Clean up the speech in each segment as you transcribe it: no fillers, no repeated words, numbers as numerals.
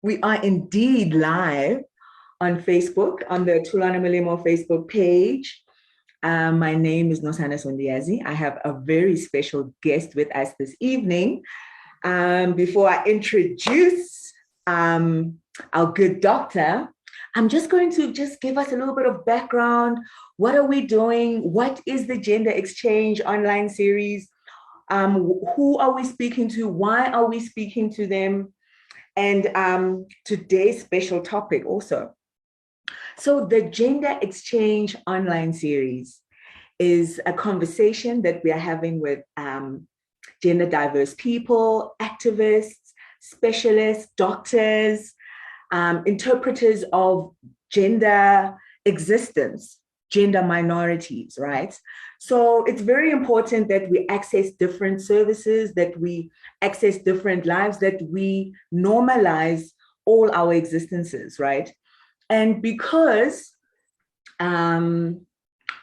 We are indeed live on Facebook, on the Thulwana Molemo Facebook page. My name is Nosana Sondiyazi. I have a very special guest with us this evening. Before I introduce our good doctor, I'm just going to give us a little bit of background. What are we doing? What is the Gender Exchange online series? Who are we speaking to? Why are we speaking to them? And today's special topic also. So the Gender Exchange online series is a conversation that we are having with gender diverse people, activists, specialists, doctors, interpreters of gender existence, gender minorities, right? So it's very important that we access different services, that we access different lives, that we normalize all our existences, right? And because it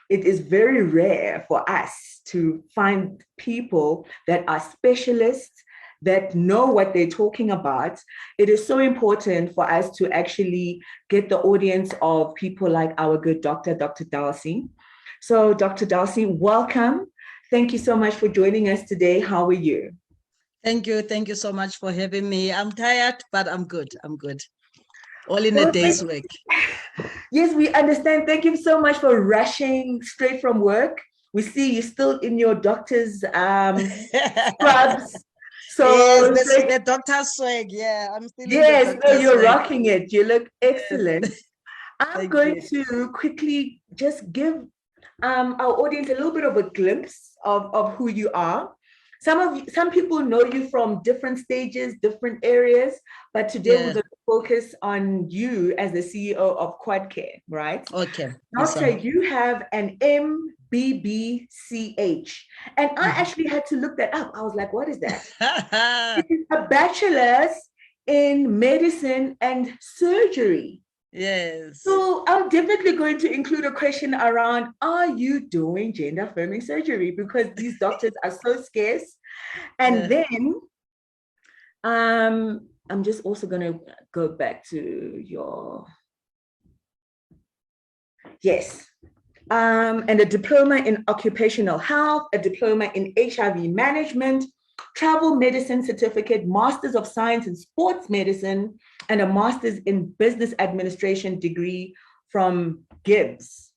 is very rare for us to find people that are specialists, that know what they're talking about, it is so important for us to actually get the audience of people like our good doctor, Dr. Dulcy. So Dr. Dulcy, welcome. Thank you so much for joining us today. How are you? Thank you. Thank you so much for having me. I'm tired, but I'm good. I'm good. All in a day's work. Yes, we understand. Thank you so much for rushing straight from work. We see you're still in your doctor's scrubs. So yes, the doctor's swag. Yeah, I'm still. Yes, no, you're rocking it. You look excellent. I'm going to quickly just give our audience a little bit of a glimpse of who you are. Some people know you from different stages, different areas, but today we're going to focus on you as the CEO of QuadCare, right? Okay. Doctor, you have an MBBCH, and I actually had to look that up. I was like, what is that? It is a bachelor's in medicine and surgery. Yes. So I'm definitely going to include a question around, are you doing gender affirming surgery? Because these doctors are so scarce. And then I'm just also going to go back to your, yes. And a diploma in occupational health, a diploma in HIV management, travel medicine certificate, Masters of Science in Sports Medicine, and a Master's in Business Administration degree from Gibbs.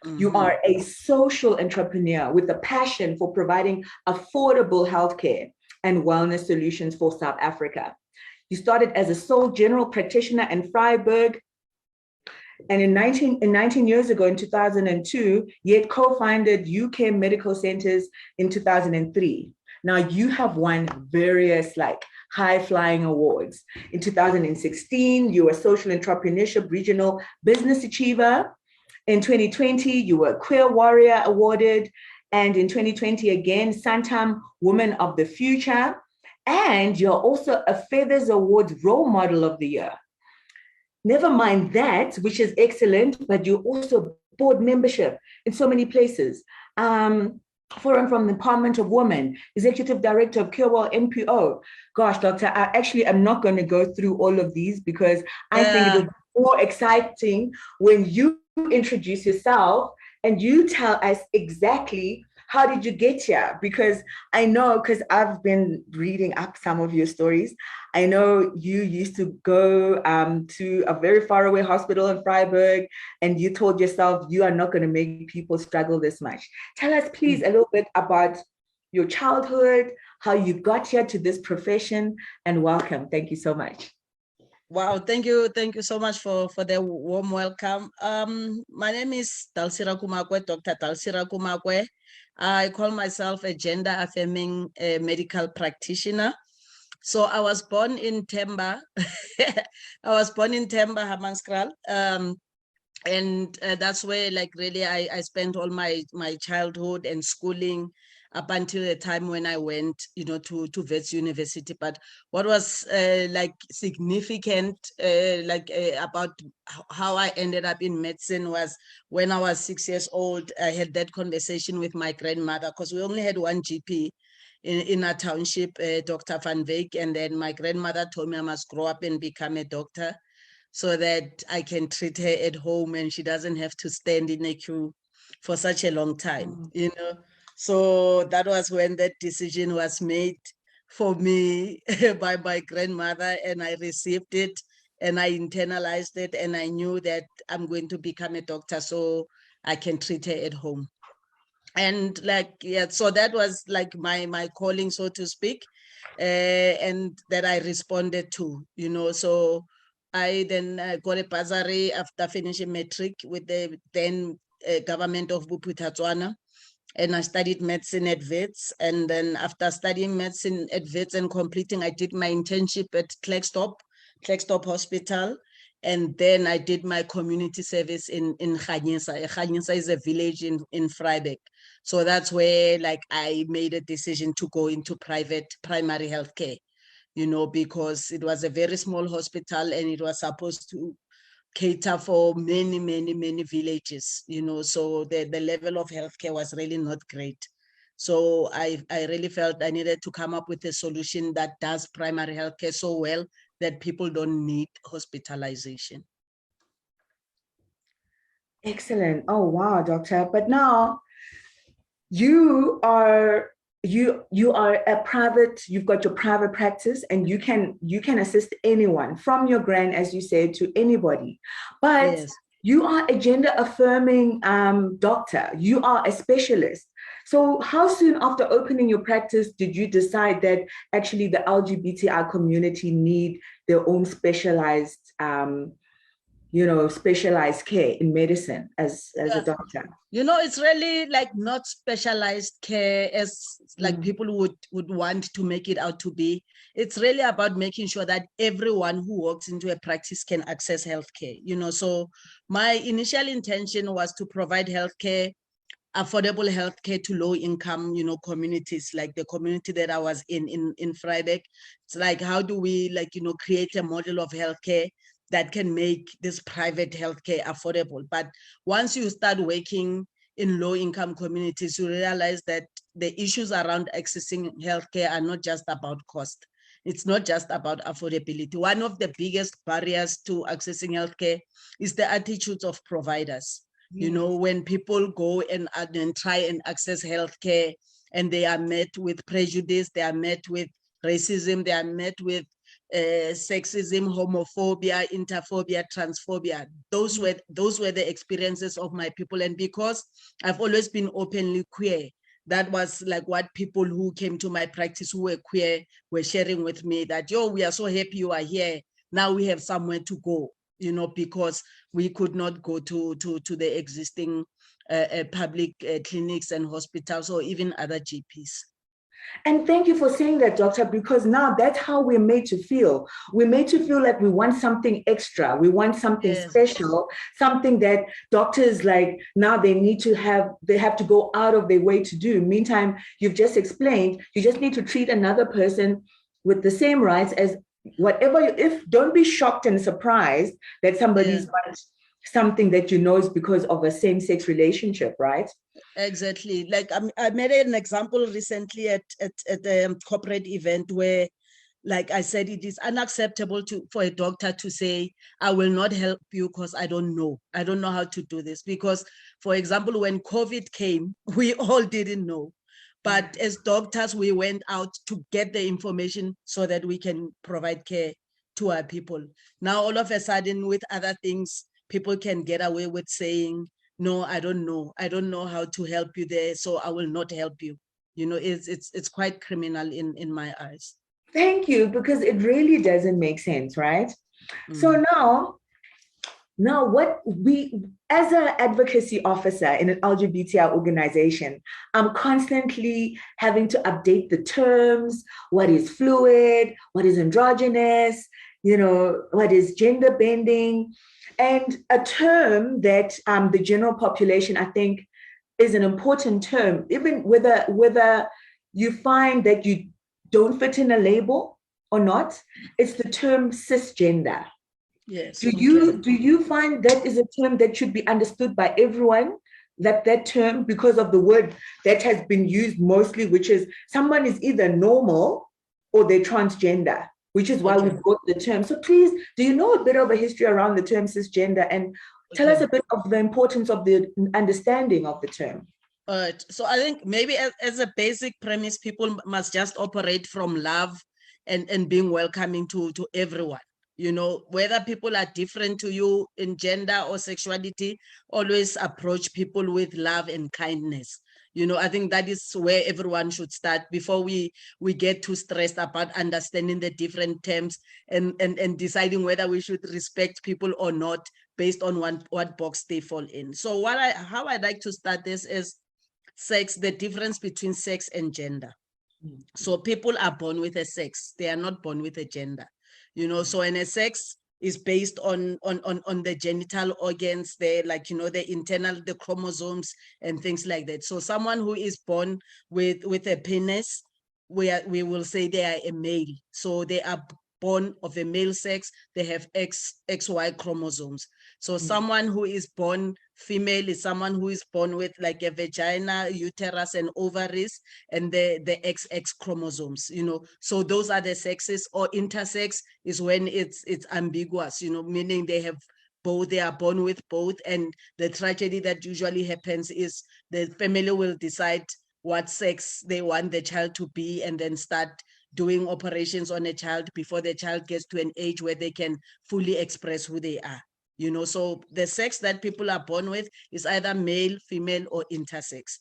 Mm-hmm. You are a social entrepreneur with a passion for providing affordable healthcare and wellness solutions for South Africa. You started as a sole general practitioner in Freiburg, and in 19 years ago, in 2002, yet co-founded UK Medical Centers in 2003. Now you have won various high-flying awards. In 2016, you were Social Entrepreneurship Regional Business Achiever. In 2020, you were Queer Warrior awarded. And in 2020, again, Santam Woman of the Future. And you're also a Feathers Awards Role Model of the Year. Never mind that, which is excellent, but you also board membership in so many places. Forum from the Empowerment of Women, Executive Director of CureWell NPO. Gosh, Doctor, I actually am not going to go through all of these because I think it will be more exciting when you introduce yourself and you tell us exactly how did you get here? Because I know, because I've been reading up some of your stories, I know you used to go to a very far away hospital in Freiburg, and you told yourself you are not going to make people struggle this much. Tell us, please, a little bit about your childhood, how you got here to this profession, and welcome. Thank you so much. Wow, thank you so much for the warm welcome. My name is Dulcy Rakumakoe, Dr. Dulcy Rakumakoe. I call myself a gender affirming medical practitioner. So I was born in Temba. I was born in Temba, Hammanskraal. And that's where really I spent all my childhood and schooling up until the time when I went, to Wits University. But what was significant, about how I ended up in medicine was when I was 6 years old. I had that conversation with my grandmother because we only had one GP, in a township, Dr. Van Wyk, and then my grandmother told me I must grow up and become a doctor so that I can treat her at home and she doesn't have to stand in a queue for such a long time, you know. So that was when that decision was made for me by my grandmother, and I received it and I internalized it, and I knew that I'm going to become a doctor so I can treat her at home. And like, yeah, so that was like my calling, so to speak, and that I responded to, you know. So I then got a bursary after finishing matric with the then government of Bophuthatswana, and I studied medicine at Wits. And then after studying medicine at Wits and completing, I did my internship at Klerksdorp Hospital. And then I did my community service in Khanyisa. Khanyisa is a village in Vryburg. So that's where like I made a decision to go into private primary healthcare, you know, because it was a very small hospital and it was supposed to cater for many villages, you know, so the level of healthcare was really not great. So I really felt I needed to come up with a solution that does primary healthcare so well that people don't need hospitalization. Excellent. Oh, wow, doctor. But now you are a private, you've got your private practice, and you can assist anyone from your grand, as you said, to anybody. But Yes. you are a gender affirming doctor. You are a specialist. So how soon after opening your practice did you decide that actually the LGBTI community need their own specialized specialized care in medicine as a doctor? You know, it's really like not specialized care as like people would want to make it out to be. It's really about making sure that everyone who walks into a practice can access healthcare, you know. So my initial intention was to provide healthcare, affordable healthcare to low income, you know, communities, like the community that I was in Vryburg. It's like, how do we, like, you know, create a model of healthcare that can make this private healthcare affordable? But once you start working in low income communities, you realize that the issues around accessing healthcare are not just about cost. It's not just about affordability. One of the biggest barriers to accessing healthcare is the attitudes of providers. You know, when people go and try and access healthcare and they are met with prejudice, they are met with racism, they are met with sexism, homophobia, interphobia, transphobia. Those were the experiences of my people. And because I've always been openly queer, that was like what people who came to my practice who were queer were sharing with me, that, yo, we are so happy you are here. Now we have somewhere to go, you know, because we could not go to the existing public clinics and hospitals or even other GPs. And thank you for saying that, doctor, because now that's how we're made to feel. We're made to feel like we want something extra. We want something special, something that doctors like now they have to go out of their way to do. Meantime, you've just explained, you just need to treat another person with the same rights as whatever. Don't be shocked and surprised that somebody's got something that you know is because of a same-sex relationship, right? Exactly. Like I made an example recently at a corporate event where, like I said, it is unacceptable for a doctor to say, I will not help you because I don't know how to do this. Because, for example, when COVID came, we all didn't know. But as doctors, we went out to get the information so that we can provide care to our people. Now, all of a sudden, with other things, people can get away with saying, no, I don't know how to help you there, so I will not help you. You know, it's quite criminal in my eyes. Thank you, because it really doesn't make sense, right? So now what we, as an advocacy officer in an LGBTI organization, I'm constantly having to update the terms, what is fluid, what is androgynous, you know, what is gender bending. And a term that the general population, I think, is an important term, even whether you find that you don't fit in a label or not, it's the term cisgender. Yes. Do you find that is a term that should be understood by everyone, that term because of the word that has been used mostly, which is someone is either normal or they're transgender, which is why Okay. we've got the term. So please, do you know a bit of a history around the term cisgender, and tell us a bit of the importance of the understanding of the term? All right. So I think maybe as a basic premise, people must just operate from love and being welcoming to everyone. You know, whether people are different to you in gender or sexuality, always approach people with love and kindness. You know, I think that is where everyone should start before we get too stressed about understanding the different terms and deciding whether we should respect people or not based on what box they fall in. So how I'd like to start this is sex, the difference between sex and gender. So people are born with a sex, they are not born with a gender. You know, so and a sex is based on the genital organs, the internal, the chromosomes and things like that. So someone who is born with a penis, we will say they are a male. So they are born of a male sex, they have XY chromosomes. So someone who is born female is someone who is born with like a vagina, uterus, and ovaries, and the XX chromosomes, you know. So those are the sexes. Or intersex is when it's ambiguous, you know, meaning they have both, they are born with both. And the tragedy that usually happens is the family will decide what sex they want the child to be, and then start doing operations on a child before the child gets to an age where they can fully express who they are. You know, so the sex that people are born with is either male, female, or intersex.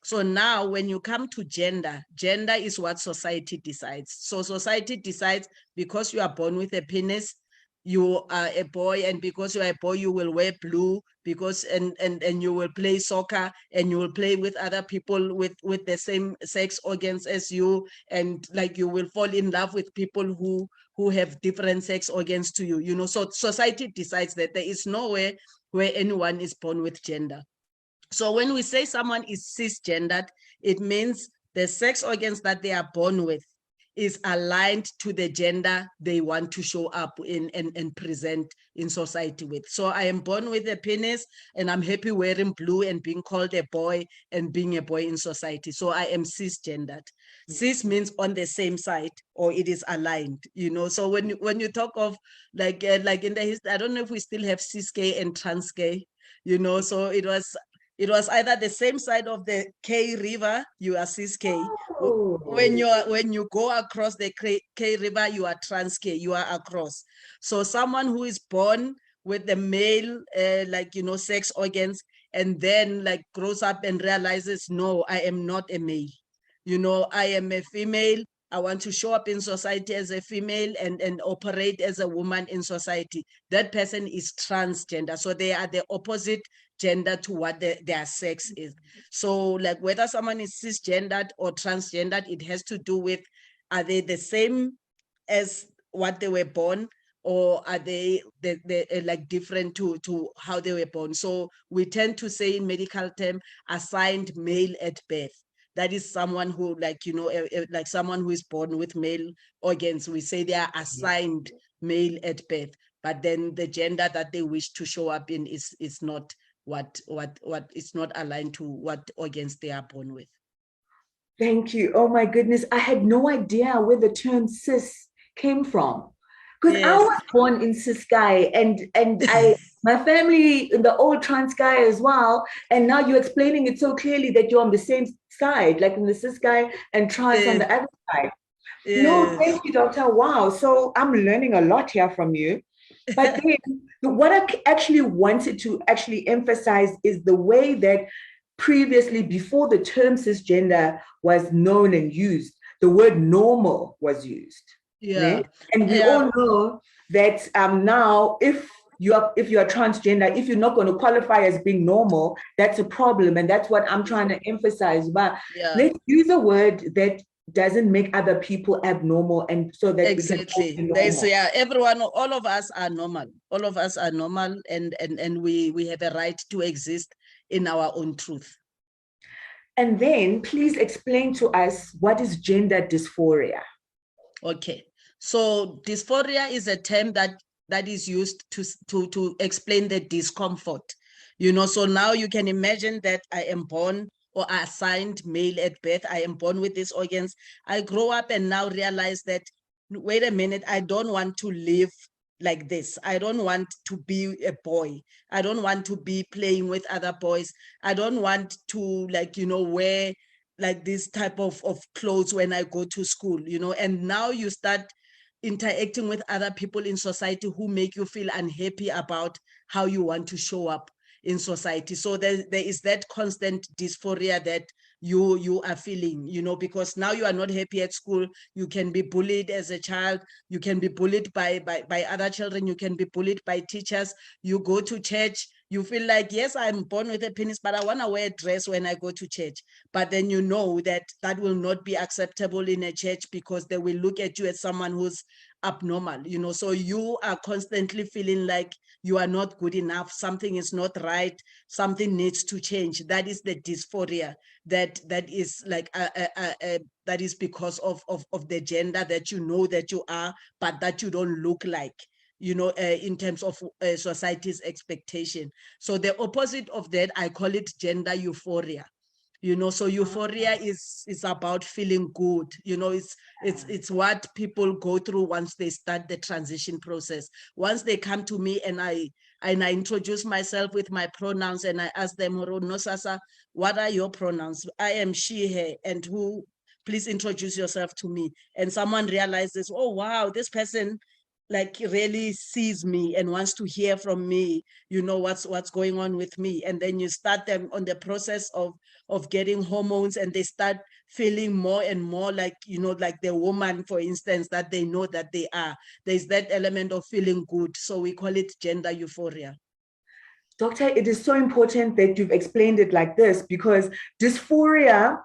So now when you come to gender, gender is what society decides. So society decides because you are born with a penis, you are a boy, and because you are a boy, you will wear blue, because and you will play soccer, and you will play with other people with the same sex organs as you, and like you will fall in love with people who have different sex organs to you, you know. So society decides that. There is nowhere where anyone is born with gender. So when we say someone is cisgendered, it means the sex organs that they are born with is aligned to the gender they want to show up in and present in society with. So I am born with a penis, and I'm happy wearing blue and being called a boy and being a boy in society. So I am cisgendered. Cis means on the same side, or it is aligned, you know. So when you talk of like in the history, I don't know if we still have cis gay and trans gay, you know. So it was either the same side of the K River, you are cis K. Oh. When you go across the K River, you are trans K, you are across. So someone who is born with the male, sex organs, and then like grows up and realizes, no, I am not a male. You know, I am a female. I want to show up in society as a female and operate as a woman in society. That person is transgender. So they are the opposite gender to what their sex is. So like whether someone is cisgendered or transgendered, it has to do with, are they the same as what they were born, or are they like different to how they were born? So we tend to say in medical term, assigned male at birth. That is someone who, like, you know, like someone who is born with male organs. We say they are assigned male at birth, but then the gender that they wish to show up in is not what it's not aligned to what organs they are born with. Thank you. Oh my goodness. I had no idea where the term cis came from. Because I Yes. was born in Ciskei, and my family in the old Transkei as well. And now you're explaining it so clearly that you're on the same side, like in the Ciskei and Trans on the other side. Yes. No, thank you, Doctor. Wow. So I'm learning a lot here from you. But then what I actually wanted to actually emphasize is the way that previously, before the term cisgender was known and used, the word normal was used. Yeah. And we all know that now if you are transgender, if you're not going to qualify as being normal, that's a problem. And that's what I'm trying to emphasize. But let's use a word that doesn't make other people abnormal, and so that exactly we can everyone, all of us are normal. All of us are normal, and we have a right to exist in our own truth. And then please explain to us, what is gender dysphoria? Okay, so dysphoria is a term that is used to explain the discomfort, So now you can imagine that I am born or assigned male at birth. I am born with these organs. I grow up and now realize that, wait a minute, I don't want to live like this. I don't want to be a boy. I don't want to be playing with other boys. I don't want to wear like this type of clothes when I go to school, and now you start interacting with other people in society who make you feel unhappy about how you want to show up in society. So there is that constant dysphoria that you are feeling, because now you are not happy at school. You can be bullied as a child. You can be bullied by other children. You can be bullied by teachers. You go to church. You feel like, yes, I'm born with a penis, but I want to wear a dress when I go to church. But then you know that will not be acceptable in a church because they will look at you as someone who's abnormal, so you are constantly feeling like you are not good enough. Something is not right. Something needs to change. That is the dysphoria that is like that is because of the gender that that you are, but that you don't look like, in terms of society's expectation. So the opposite of that, I call it gender euphoria. So euphoria is about feeling good. It's what people go through once they start the transition process. Once they come to me and I introduce myself with my pronouns and I ask them, Nosasa, what are your pronouns? I am she, her, and who, please introduce yourself to me. And someone realizes, oh wow, this person like really sees me and wants to hear from me, what's going on with me. And then you start them on the process of getting hormones, and they start feeling more and more like, like the woman, for instance, that they know that they are. There's that element of feeling good. So we call it gender euphoria. Doctor, it is so important that you've explained it like this, because dysphoria,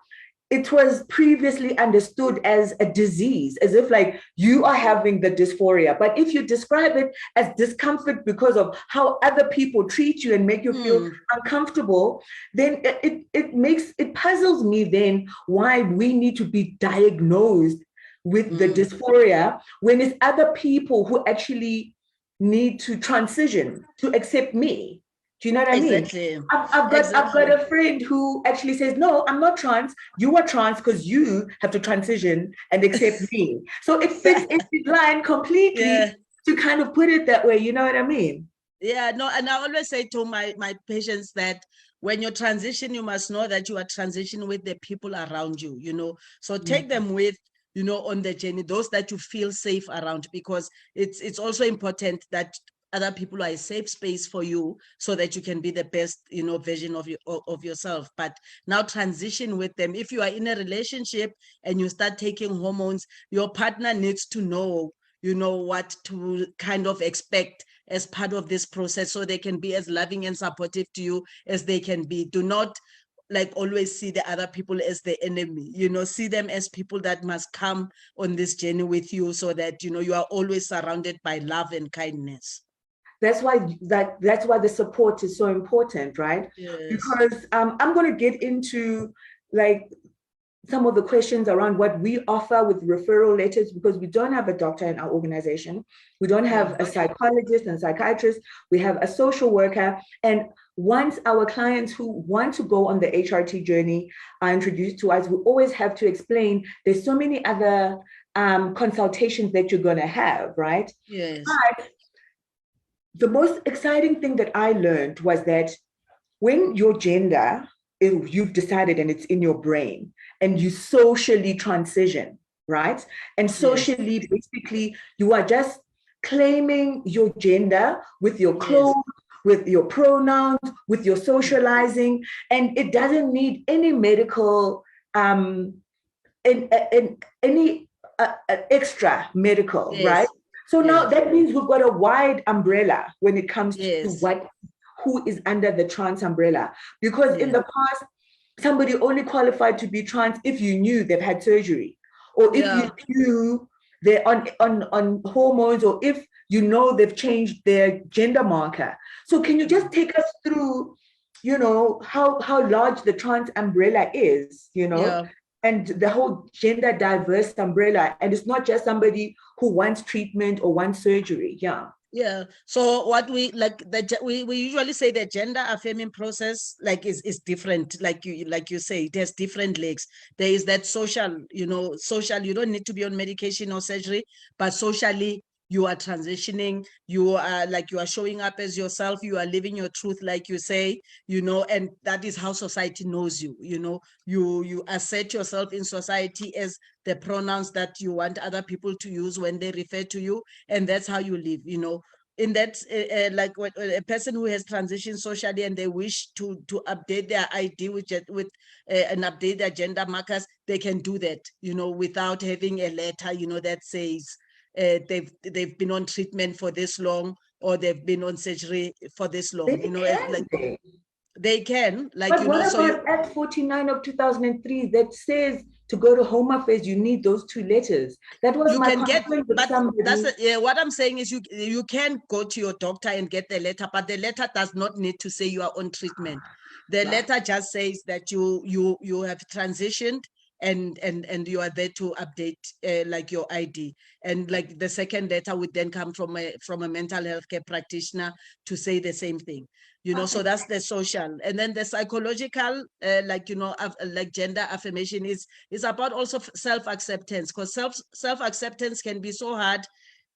it was previously understood as a disease, as if like you are having the dysphoria. But if you describe it as discomfort because of how other people treat you and make you feel uncomfortable, then it puzzles me then why we need to be diagnosed with the dysphoria when it's other people who actually need to transition to accept me. Do you know what I mean? Exactly. I've got a friend who actually says, no, I'm not trans. You are trans because you have to transition and accept me. So it fits in line completely to kind of put it that way. You know what I mean? Yeah, no, and I always say to my patients that when you transition, you must know that you are transitioning with the people around you, So take them with, on the journey, those that you feel safe around, because it's also important that other people are a safe space for you so that you can be the best, version of yourself. But now transition with them. If you are in a relationship and you start taking hormones, your partner needs to know, what to kind of expect as part of this process, so they can be as loving and supportive to you as they can be. Do not like always see the other people as the enemy, see them as people that must come on this journey with you, so that, you are always surrounded by love and kindness. That's why the support is so important, right? Yes. Because I'm going to get into like some of the questions around what we offer with referral letters, because we don't have a doctor in our organization. We don't have a psychologist and psychiatrist. We have a social worker. And once our clients who want to go on the HRT journey are introduced to us, we always have to explain there's so many other consultations that you're going to have, right? Yes. But the most exciting thing that I learned was that when your gender, you've decided and it's in your brain, and you socially transition, right? And socially, basically, you are just claiming your gender with your clothes, with your pronouns, with your socializing, and it doesn't need any medical, any extra medical, right? So now that means we've got a wide umbrella when it comes to who is under the trans umbrella. Because in the past, somebody only qualified to be trans if you knew they've had surgery, or if you knew they're on hormones, or if you know they've changed their gender marker. So can you just take us through, how large the trans umbrella is, and the whole gender diverse umbrella, and it's not just somebody who wants treatment or wants surgery. Yeah. So what we like we usually say the gender affirming process is different. Like you say, it has different legs. There is that social, social. You don't need to be on medication or surgery, but socially you are transitioning. You are showing up as yourself. You are living your truth, like you say. And that is how society knows you. You assert yourself in society as the pronouns that you want other people to use when they refer to you, and that's how you live. In that like a person who has transitioned socially and they wish to update their ID with and update their gender markers, they can do that, without having a letter, that says they've been on treatment for this long, or they've been on surgery for this long. They can, But what about Act 49 of 2003 that says to go to Home Affairs, you need those two letters? That was my concern with somebody. What I'm saying is you can go to your doctor and get the letter, but the letter does not need to say you are on treatment. The letter just says that you have transitioned and you are there to update like your ID. And like the second letter would then come from a mental health care practitioner to say the same thing. So that's the social. And then the psychological, like gender affirmation is about also self-acceptance, because self-acceptance can be so hard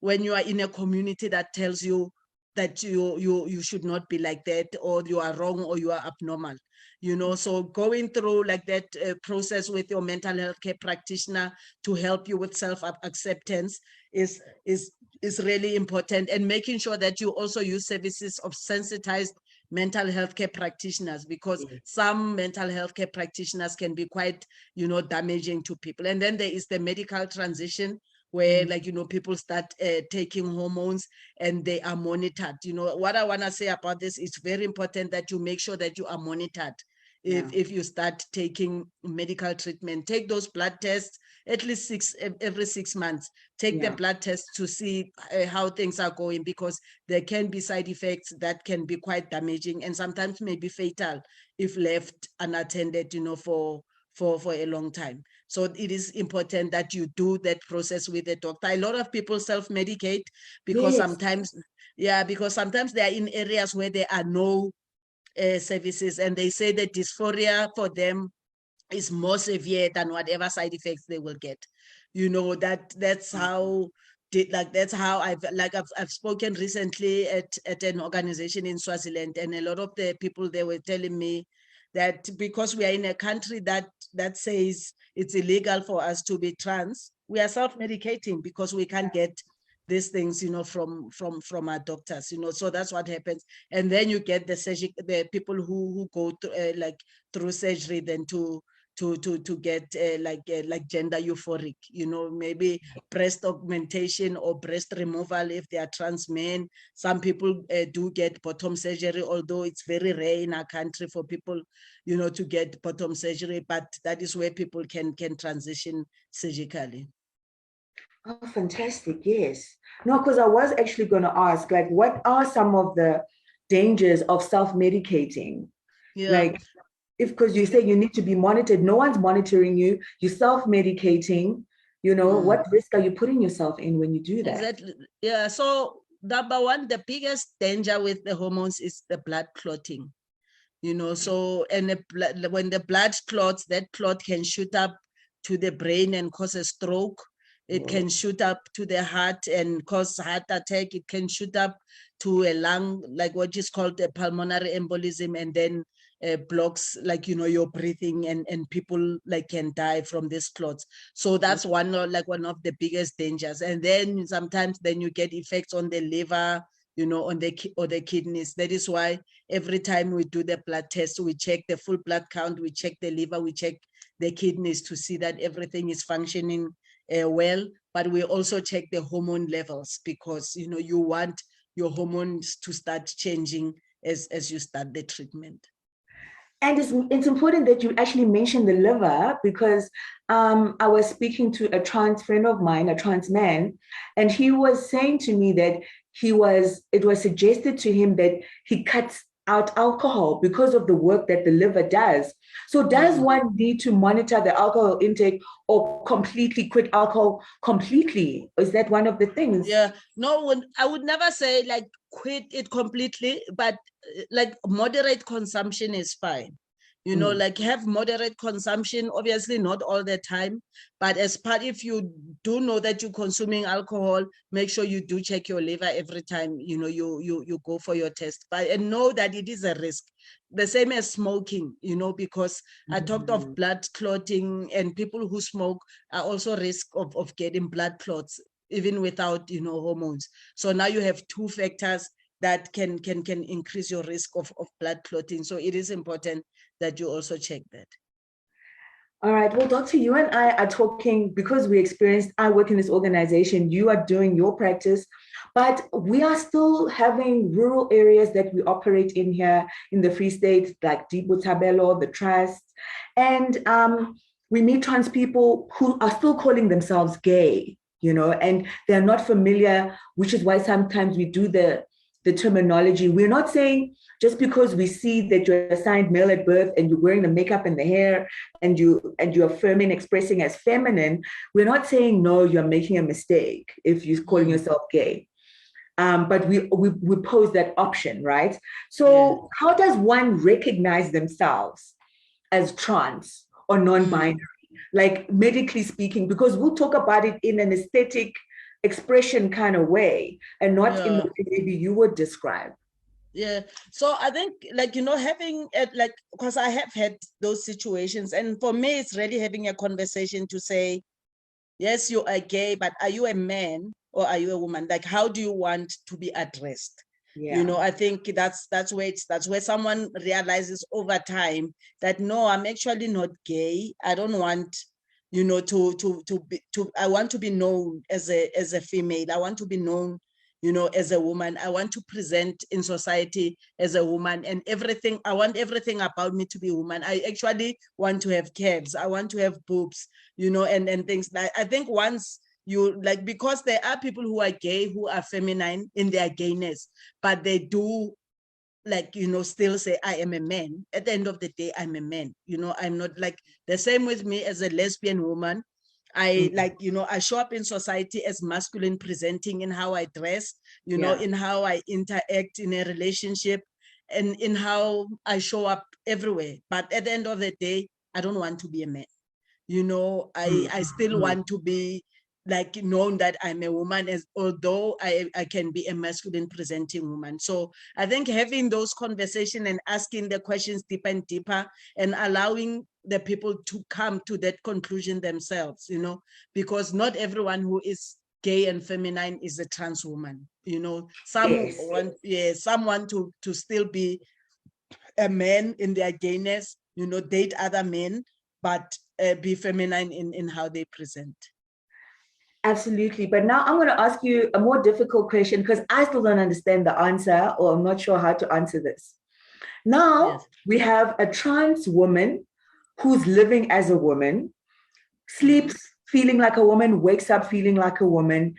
when you are in a community that tells you that you should not be like that, or you are wrong, or you are abnormal. So going through like that process with your mental health care practitioner to help you with self-acceptance is really important, and making sure that you also use services of sensitized mental health care practitioners, because some mental health care practitioners can be quite, damaging to people. And then there is the medical transition where people start taking hormones and they are monitored. What I want to say about this, is very important that you make sure that you are monitored. If you start taking medical treatment, take those blood tests at least every 6 months. Take the blood tests to see how things are going, because there can be side effects that can be quite damaging and sometimes may be fatal if left unattended, for a long time. So it is important that you do that process with a doctor. A lot of people self-medicate because sometimes they are in areas where there are no services, and they say that dysphoria for them is more severe than whatever side effects they will get. That's how I've spoken recently at an organization in Swaziland, and a lot of the people, they were telling me that because we are in a country that says it's illegal for us to be trans, we are self-medicating because we can't get these things, from our doctors, so that's what happens. And then you get the people who go through surgery then to get like gender euphoric, maybe breast augmentation or breast removal if they are trans men. Some people do get bottom surgery, although it's very rare in our country for people, to get bottom surgery, but that is where people can transition surgically. Oh, fantastic. Yes. No, because I was actually going to ask, like, what are some of the dangers of self-medicating? Because you say you need to be monitored, no one's monitoring you, you're self-medicating, what risk are you putting yourself in when you do that? Exactly. Yeah. So number one, the biggest danger with the hormones is the blood clotting. So when the blood clots, that clot can shoot up to the brain and cause a stroke. It can shoot up to the heart and cause heart attack. It can shoot up to a lung, like what is called a pulmonary embolism, and then blocks your breathing, and people can die from these clots. So that's one of the biggest dangers. And then sometimes you get effects on the liver, on the kidneys. That is why every time we do the blood test, we check the full blood count, we check the liver, we check the kidneys to see that everything is functioning well. But we also check the hormone levels, because you want your hormones to start changing as you start the treatment. And it's important that you actually mention the liver, because I was speaking to a trans friend of mine, a trans man, and he was saying to me that it was suggested to him that he cuts out alcohol because of the work that the liver does. So does one need to monitor the alcohol intake or completely quit alcohol completely? Is that one of the things? Yeah, no, I would never say like quit it completely, but like moderate consumption is fine. You know, like have moderate consumption, obviously not all the time, but as part, if you do know that you're consuming alcohol, make sure you do check your liver every time, you know, you go for your test, but and know that it is a risk. The same as smoking, you know, because I talked of blood clotting, and people who smoke are also risk of getting blood clots, even without, you know, hormones. So now you have two factors that can increase your risk of blood clotting. So it is important that you also check that. All right. Well, Doctor, you and I are talking because we experienced, I work in this organization, you are doing your practice, but we are still having rural areas that we operate in here in the Free State, like Deep Tabelo, the Trust. And we meet trans people who are still calling themselves gay, you know, and they're not familiar, which is why sometimes we do the terminology. We're not saying just because we see that you're assigned male at birth and you're wearing the makeup and the hair and you're affirming, expressing as feminine, we're not saying no, you're making a mistake if you're calling yourself gay. But we pose that option, right? So how does one recognize themselves as trans or non-binary, like medically speaking? Because we'll talk about it in an aesthetic expression kind of way and not in the way maybe you would describe. Yeah. So I think, like, you know, having it, like, because I have had those situations, and for me, it's really having a conversation to say, yes, you are gay, but are you a man or are you a woman? Like, how do you want to be addressed? You know, I think that's where someone realizes over time that no, I'm actually not gay. I don't want, you know, I want to be known as a female. I want to be known, you know, as a woman. I want to present in society as a woman, and everything, I want everything about me to be woman. I actually want to have calves. I want to have boobs, you know, and things like, I think once you like, because there are people who are gay, who are feminine in their gayness, but they do, like, you know, still say, I am a man. At the end of the day, I'm a man. You know, I'm not like, the same with me as a lesbian woman. I like, you know, I show up in society as masculine presenting in how I dress, you know, in how I interact in a relationship, and in how I show up everywhere. But at the end of the day, I don't want to be a man. You know, I still want to be like known that I'm a woman, as although I can be a masculine presenting woman. So I think having those conversations and asking the questions deeper and deeper, and allowing the people to come to that conclusion themselves, you know, because not everyone who is gay and feminine is a trans woman. You know, some want to still be a man in their gayness, you know, date other men, but be feminine in how they present. Absolutely. But now I'm going to ask you a more difficult question because I still don't understand the answer, or I'm not sure how to answer this. Now we have a trans woman who's living as a woman, sleeps feeling like a woman, wakes up feeling like a woman,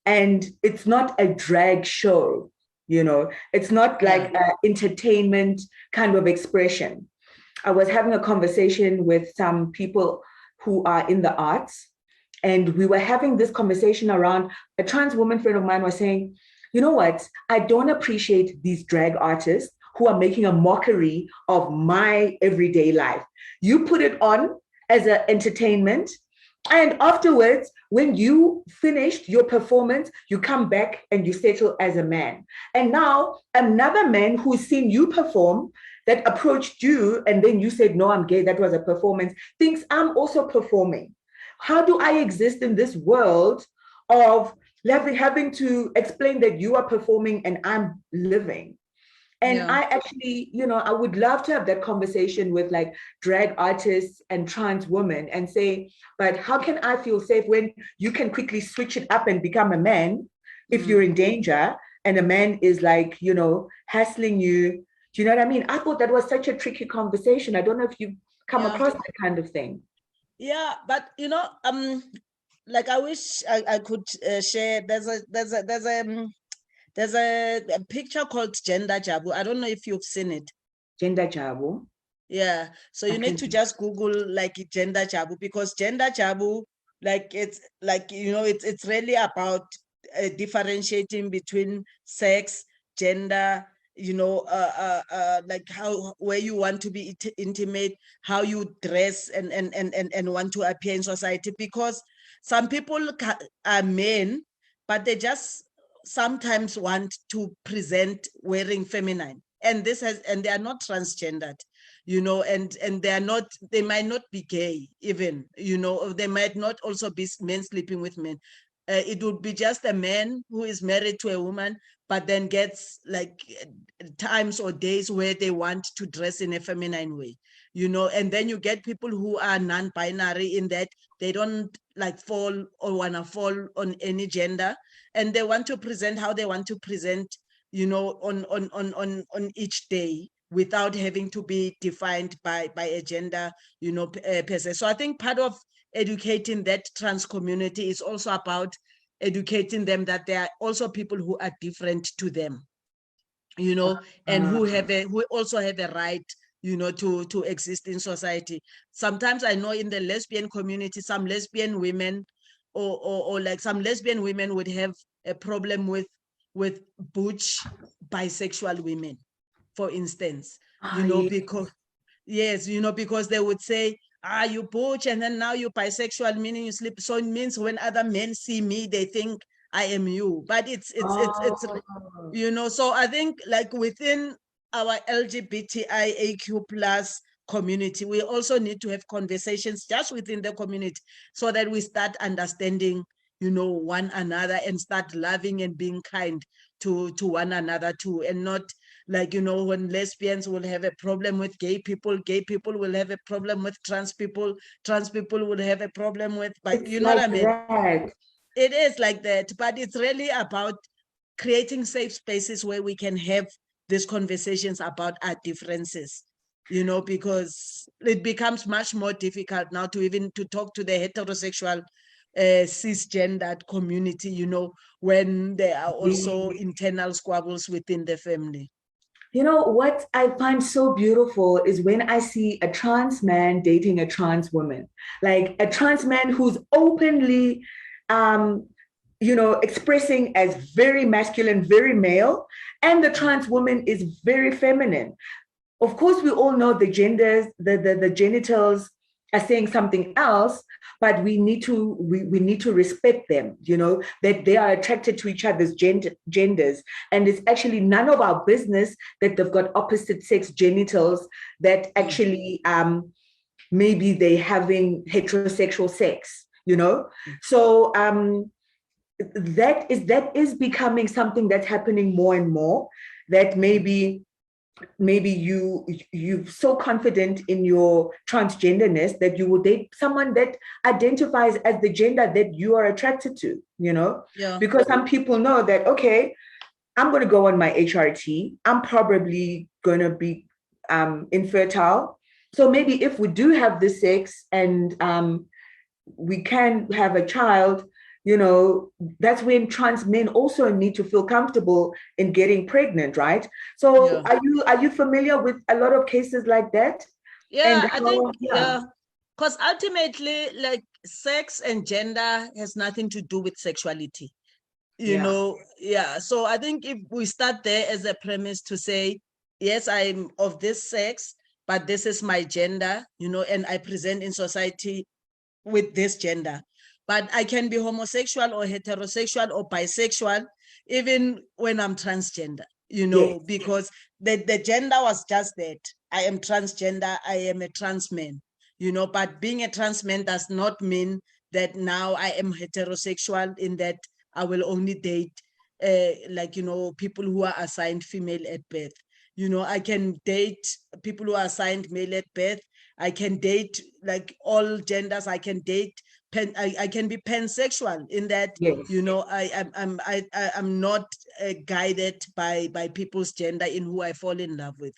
and it's not a drag show, you know, it's not like an entertainment kind of expression. I was having a conversation with some people who are in the arts, and we were having this conversation around, a trans woman friend of mine was saying, you know what, I don't appreciate these drag artists who are making a mockery of my everyday life. You put it on as an entertainment, and afterwards, when you finished your performance, you come back and you settle as a man. And now another man who's seen you perform, that approached you, and then you said, no, I'm gay, that was a performance, thinks I'm also performing. How do I exist in this world of having to explain that you are performing and I'm living? And I actually, you know, I would love to have that conversation with like drag artists and trans women and say, but how can I feel safe when you can quickly switch it up and become a man if you're in danger, and a man is like, you know, hassling you? Do you know what I mean? I thought that was such a tricky conversation. I don't know if you've come across that kind of thing. Yeah, but you know, like I wish I could share. There's there's a picture called Gender Jabu. I don't know if you've seen it. Gender Jabu. Yeah. So you need to just Google like Gender Jabu, because Gender Jabu, like it's like, it's really about differentiating between sex, gender, like where you want to be intimate, how you dress and want to appear in society. Because some people are men, but they just sometimes want to present wearing feminine, and they are not transgendered, and they might not be gay even, or they might not also be men sleeping with men. It would be just a man who is married to a woman, but then gets like times or days where they want to dress in a feminine way, and then you get people who are non-binary, in that they don't like fall or want to fall on any gender, and they want to present how they want to present, on each day, without having to be defined by a gender, per se. So I think part of educating that trans community is also about educating them that there are also people who are different to them, and who also have a right, to exist in society. Sometimes I know in the lesbian community, some lesbian women or like some lesbian women would have a problem with butch bisexual women, for instance, because yes, because they would say, you butch and then now you bisexual, meaning you sleep. So it means when other men see me, they think I am you. But it's so I think like within our LGBTIAQ plus community, we also need to have conversations just within the community, so that we start understanding, one another, and start loving and being kind to one another too, and not like, when lesbians will have a problem with gay people will have a problem with trans people will have a problem with, but It's you know like what I mean? that. It is like that, but it's really about creating safe spaces where we can have these conversations about our differences, because it becomes much more difficult now to even to talk to the heterosexual cisgendered community, when there are also internal squabbles within the family. You know what I find so beautiful is when I see a trans man dating a trans woman, like a trans man who's openly, expressing as very masculine, very male, and the trans woman is very feminine. Of course, we all know the genders, the genitals are saying something else, but we need to respect them, that they are attracted to each other's genders. And it's actually none of our business that they've got opposite sex genitals, that actually maybe they're having heterosexual sex, So that is becoming something that's happening more and more, that maybe you're so confident in your transgenderness that you will date someone that identifies as the gender that you are attracted to, Yeah. because some people know that, okay, I'm going to go on my HRT, I'm probably going to be infertile, so maybe if we do have the sex and we can have a child, that's when trans men also need to feel comfortable in getting pregnant, right? So are you familiar with a lot of cases like that? Yeah, I think, because ultimately, like, sex and gender has nothing to do with sexuality, So I think if we start there as a premise to say, yes, I'm of this sex, but this is my gender, and I present in society with this gender. But I can be homosexual or heterosexual or bisexual, even when I'm transgender, because the gender was just that. I am transgender, I am a trans man, but being a trans man does not mean that now I am heterosexual, in that I will only date people who are assigned female at birth. I can date people who are assigned male at birth. I can date like all genders. I can date I can be pansexual, in that, I'm not guided by people's gender in who I fall in love with,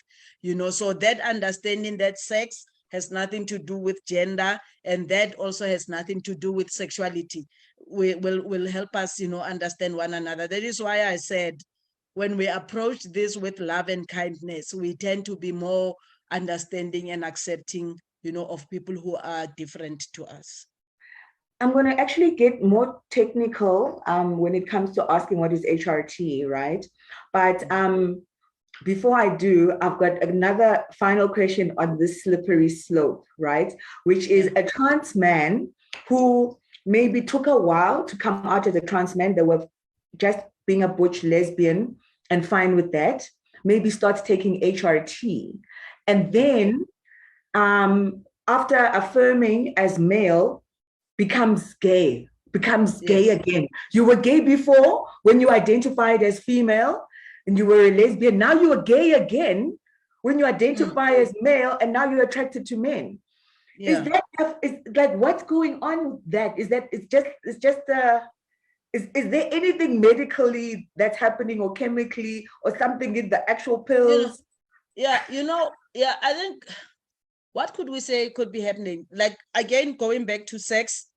so that understanding that sex has nothing to do with gender, and that also has nothing to do with sexuality, will help us, understand one another. That is why I said, when we approach this with love and kindness, we tend to be more understanding and accepting, of people who are different to us. I'm going to actually get more technical when it comes to asking what is HRT, right? But before I do, I've got another final question on this slippery slope, right? Which is a trans man who maybe took a while to come out as a trans man. They were just being a butch lesbian and fine with that. Maybe starts taking HRT. And then after affirming as male, becomes gay again. You were gay before when you identified as female and you were a lesbian. Now you are gay again when you identify as male and now you're attracted to men. Is like what's going on with that? Is there anything medically that's happening or chemically or something in the actual pills? I think what could we say could be happening? Like, again, going back to sex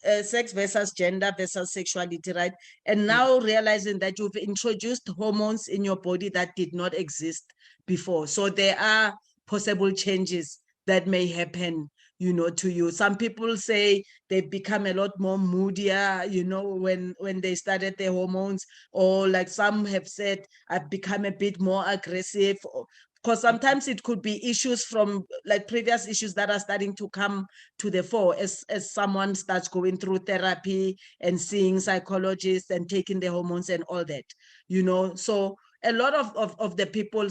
versus gender versus sexuality, right? And now realizing that you've introduced hormones in your body that did not exist before. So there are possible changes that may happen, to you. Some people say they become a lot more moodier, when they started their hormones, or like some have said, I've become a bit more aggressive. Because sometimes it could be issues from like previous issues that are starting to come to the fore as someone starts going through therapy and seeing psychologists and taking the hormones and all that, So a lot of the people,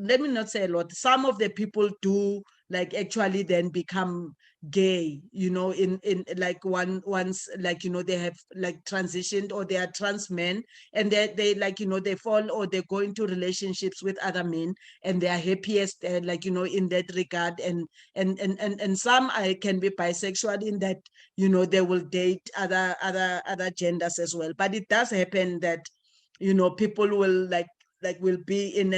let me not say a lot, some of the people do like actually then become gay, in like once like, they have like transitioned or they are trans men and they like, they fall or they go into relationships with other men and they are happiest like, in that regard. And some can be bisexual in that, they will date other genders as well. But it does happen that, people will will be in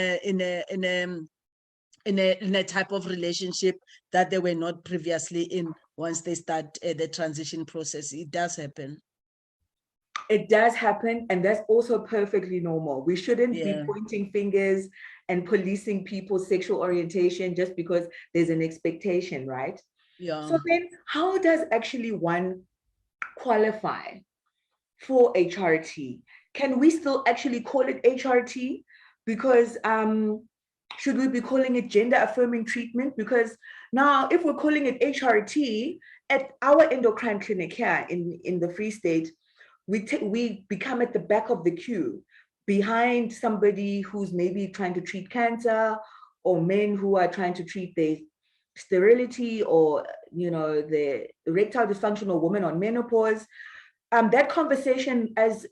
a type of relationship that they were not previously in once they start the transition process. It does happen. It does happen, and that's also perfectly normal. We shouldn't be pointing fingers and policing people's sexual orientation just because there's an expectation, right? Yeah. So then how does actually one qualify for HRT? Can we still actually call it HRT? Because should we be calling it gender affirming treatment? Because now if we're calling it HRT, at our endocrine clinic here in the Free State, we become at the back of the queue behind somebody who's maybe trying to treat cancer, or men who are trying to treat their sterility, or the erectile dysfunction, or women on menopause. That conversation as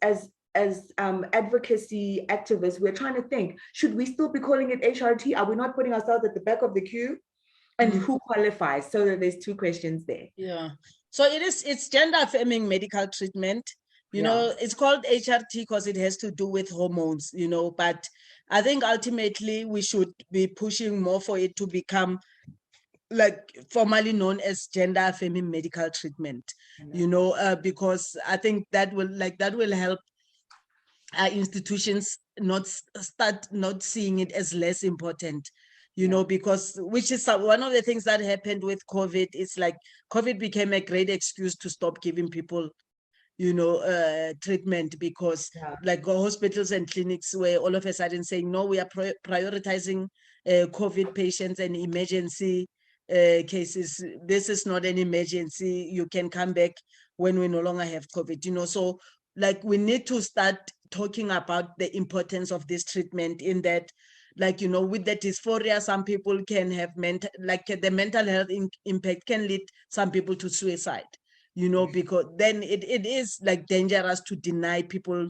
advocacy activists, we're trying to think, should we still be calling it HRT? Are we not putting ourselves at the back of the queue? And who qualifies? So that there's two questions there. Yeah. So it's gender affirming medical treatment. It's called HRT because it has to do with hormones, but I think ultimately we should be pushing more for it to become like formally known as gender affirming medical treatment, because I think that will help our institutions not seeing it as less important, because which is one of the things that happened with COVID. It's like COVID became a great excuse to stop giving people treatment, because like hospitals and clinics were all of a sudden saying, no, we are prioritizing COVID patients and emergency cases. This is not an emergency. You can come back when we no longer have COVID, so like we need to start talking about the importance of this treatment, in that, like, with the dysphoria, some people can have the mental health impact can lead some people to suicide, because then it is like dangerous to deny people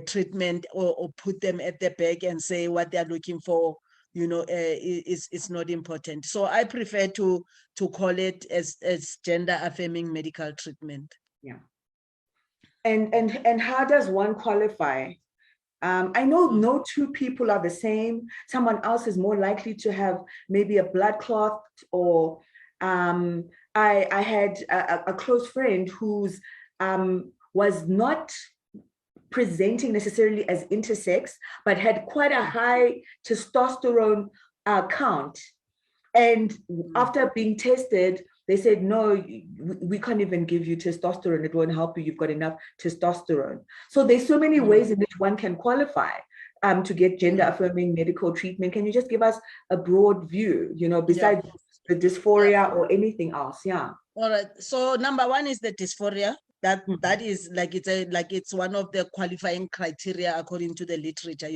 treatment, or put them at the back and say what they're looking for, is not important. So I prefer to call it as gender affirming medical treatment. Yeah. And how does one qualify? I know no two people are the same. Someone else is more likely to have maybe a blood clot, or I had a close friend who's was not presenting necessarily as intersex, but had quite a high testosterone count. And after being tested, they said, no, we can't even give you testosterone. It won't help you. You've got enough testosterone. So there's so many ways in which one can qualify to get gender affirming medical treatment. Can you just give us a broad view, besides the dysphoria or anything else? Yeah. All right. So number one is the dysphoria. That is it's one of the qualifying criteria according to the literature.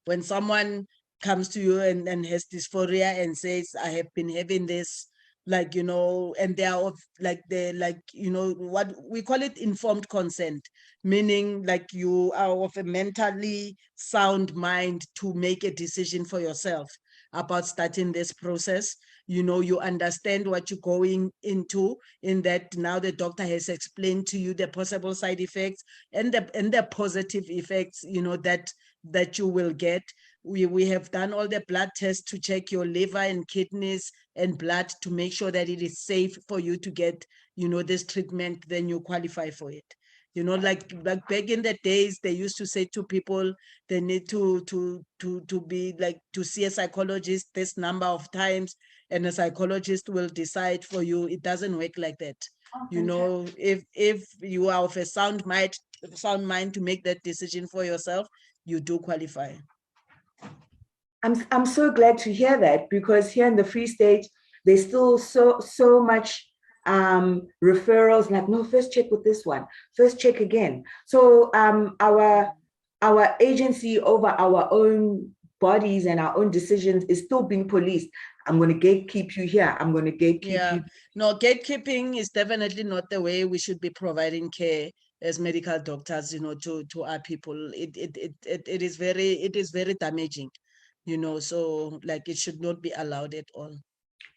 When someone comes to you and has dysphoria and says, I have been having this, and they are what we call it informed consent, meaning you are of a mentally sound mind to make a decision for yourself about starting this process. You understand what you're going into, in that now the doctor has explained to you the possible side effects and the positive effects, that you will get. We have done all the blood tests to check your liver and kidneys and blood to make sure that it is safe for you to get, this treatment, then you qualify for it. Like back in the days, they used to say to people, they need to be to see a psychologist this number of times, and a psychologist will decide for you. It doesn't work like that. If you are of a sound mind to make that decision for yourself, you do qualify. I'm so glad to hear that, because here in the Free State, there's still so much referrals, like, no, first check with this one, first check again. So our agency over our own bodies and our own decisions is still being policed. I'm going to gatekeep you here. I'm going to gatekeep you. No, gatekeeping is definitely not the way we should be providing care as medical doctors, to our people. It is very damaging, so it should not be allowed at all.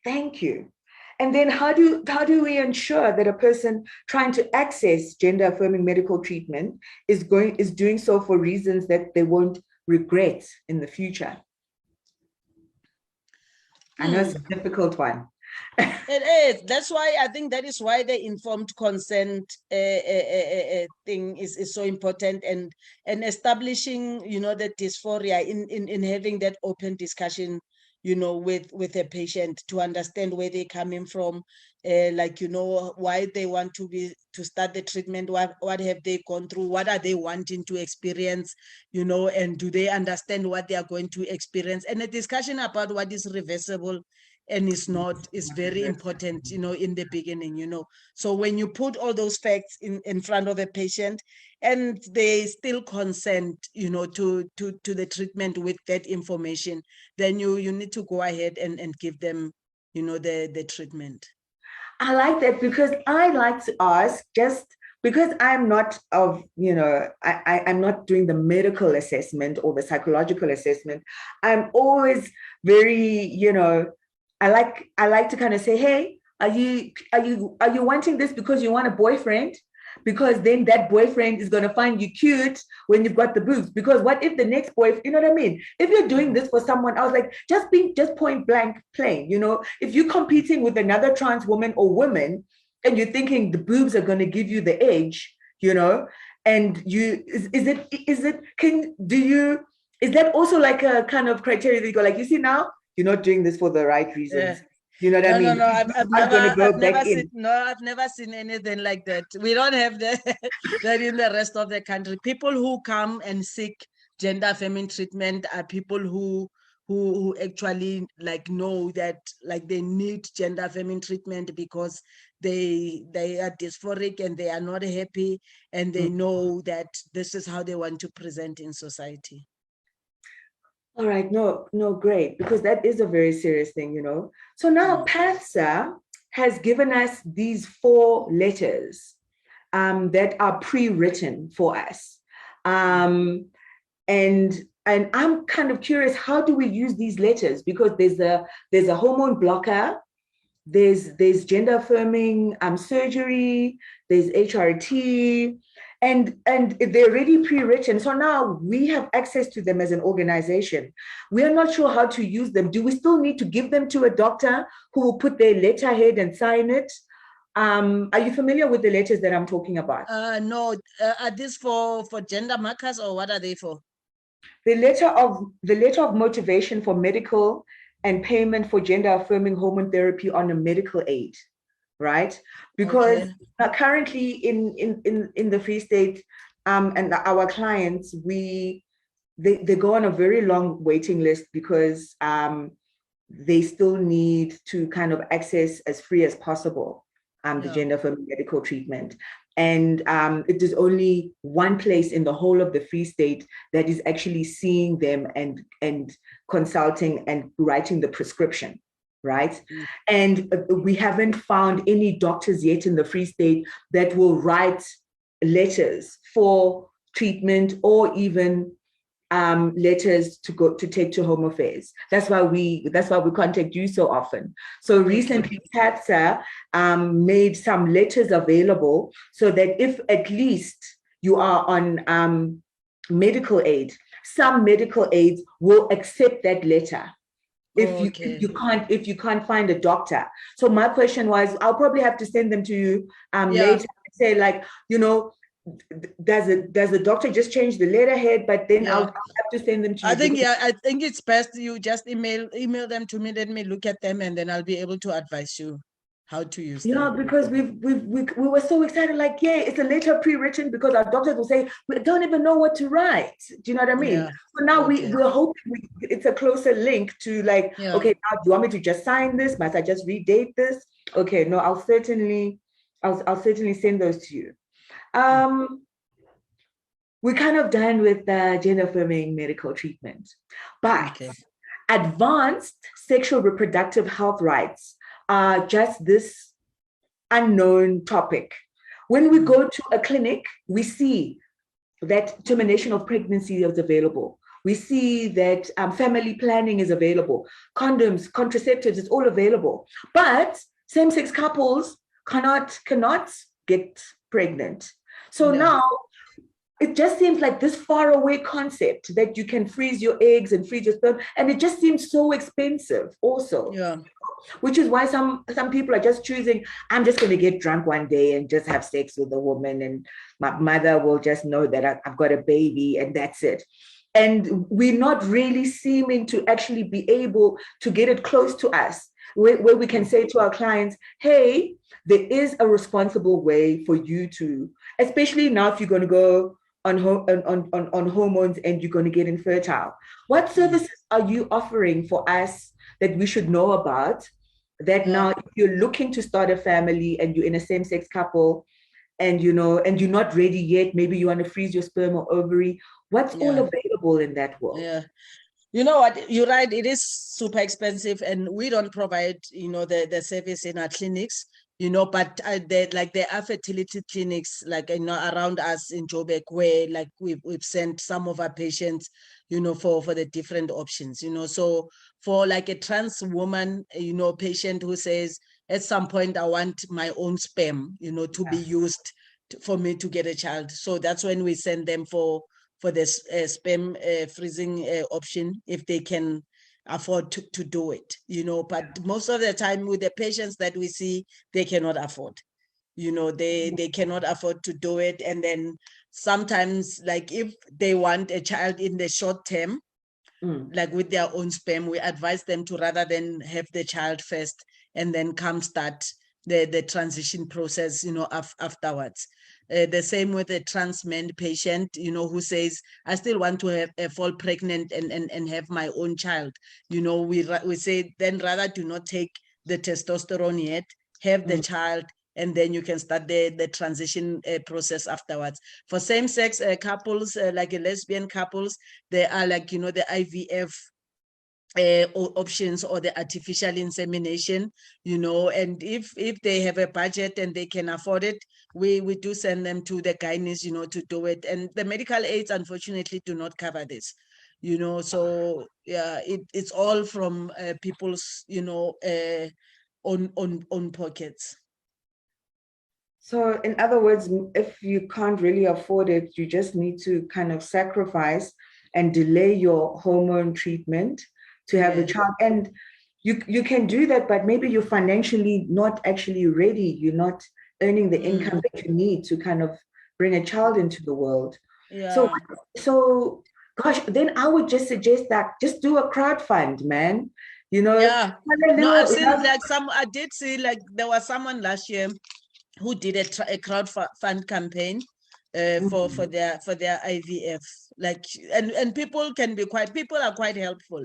Thank you. And then how do we ensure that a person trying to access gender affirming medical treatment is doing so for reasons that they won't regret in the future? I know it's a difficult one. It is. That's why I think that is why the informed consent thing is so important, and establishing, the dysphoria in having that open discussion, with a patient, to understand where they're coming from, why they want to start the treatment, what have they gone through, what are they wanting to experience, and do they understand what they are going to experience, and a discussion about what is reversible and is not is very important, in the beginning, So when you put all those facts in front of a patient and they still consent, to the treatment with that information, then you need to go ahead and give them, the treatment. I like that, because I like to ask, just because I'm not I'm not doing the medical assessment or the psychological assessment. I'm always very, I like to kind of say, hey, are you wanting this because you want a boyfriend? Because then that boyfriend is going to find you cute when you've got the boobs. Because what if the next boyfriend, you know what I mean? If you're doing this for someone else, just point blank plain, if you're competing with another trans woman or woman and you're thinking the boobs are going to give you the edge, and is that also like a kind of criteria that you go, like, you see, now you're not doing this for the right reasons. Yeah. You know what I mean? No, I've never seen anything like that. We don't have that in the rest of the country. People who come and seek gender affirming treatment are people who actually know that they need gender affirming treatment because they are dysphoric and they are not happy, and they know that this is how they want to present in society. All right, no, great, because that is a very serious thing, So now PATHSA has given us these 4 letters that are pre-written for us. And I'm kind of curious, how do we use these letters? Because there's a hormone blocker, there's gender affirming surgery, there's HRT, and they're already pre-written. So now we have access to them as an organization. We are not sure how to use them. Do we still need to give them to a doctor who will put their letterhead and sign it? Are you familiar with the letters that I'm talking about? No, are these for gender markers, or what are they for? The letter of motivation for medical and payment for gender affirming hormone therapy on a medical aid, right? Because currently in the Free State, and our clients, they go on a very long waiting list because they still need to kind of access as free as possible the gender affirming medical treatment. And it is only one place in the whole of the Free State that is actually seeing them and consulting and writing the prescription, right? And we haven't found any doctors yet in the Free State that will write letters for treatment or even letters to take to Home Affairs. That's why we contact you so often. So recently, TATSA made some letters available so that if at least you are on medical aid, some medical aids will accept that letter. If you can't find a doctor. So my question was, I'll probably have to send them to you later and say, like, you know, does the doctor just change the letterhead? But then I'll have to send them to you. I think it's best you just email them to me. Let me look at them, and then I'll be able to advise you how to use them. Yeah, because we were so excited, like, yeah, it's a letter pre-written, because our doctors will say, we don't even know what to write. Do you know what I mean? Yeah. So now we're hoping it's a closer link to, like, okay, now do you want me to just sign this? Must I just redate this? Okay, no, I'll certainly send those to you. We're kind of done with the gender affirming medical treatment, but advanced sexual reproductive health rights are just this unknown topic. When we go to a clinic, we see that termination of pregnancy is available. We see that family planning is available. Condoms, contraceptives, it's all available. But same-sex couples cannot get pregnant. So now it just seems like this faraway concept that you can freeze your eggs and freeze your sperm, and it just seems so expensive also. Yeah. Which is why some people are just choosing, I'm just going to get drunk one day and just have sex with a woman, and my mother will just know that I've got a baby, and that's it. And we're not really seeming to actually be able to get it close to us, where we can say to our clients, hey, there is a responsible way for you to, especially now if you're going to go on hormones and you're going to get infertile. What services are you offering for us that we should know about, that now if you're looking to start a family and you're in a same-sex couple and you're not ready yet, maybe you want to freeze your sperm or ovary, what's all available in that world? Yeah. You know what, you're right, it is super expensive, and we don't provide, the service in our clinics, but there are fertility clinics, like, around us in Joburg, where, like, we've sent some of our patients, for the different options, so for, like, a trans woman, patient who says, at some point, I want my own sperm, to be used for me to get a child. So that's when we send them for this sperm freezing option, if they can afford to do it, but most of the time with the patients that we see, they cannot afford, they cannot afford to do it. And then sometimes, like, if they want a child in the short term, like with their own sperm, we advise them to, rather than have the child first and then come start the transition process, afterwards. The same with a trans man patient, who says, I still want to fall pregnant and have my own child. We say, then rather do not take the testosterone yet, have the child, and then you can start the transition process afterwards. For same-sex couples, like lesbian couples, there are, like, the IVF options, or the artificial insemination, and if they have a budget and they can afford it, we do send them to the gynaes, to do it. And the medical aids, unfortunately, do not cover this, so yeah, it's all from people's, own pockets. So in other words, if you can't really afford it, you just need to kind of sacrifice and delay your hormone treatment to have the child. And you can do that, but maybe you're financially not actually ready. You're not earning the income that you need to kind of bring a child into the world. Yeah. So gosh, then I would just suggest that just do a crowdfund, man. Yeah. No, I've seen enough- like I did see like there was someone last year who did a crowdfund campaign for their IVF. Like, and people are quite helpful,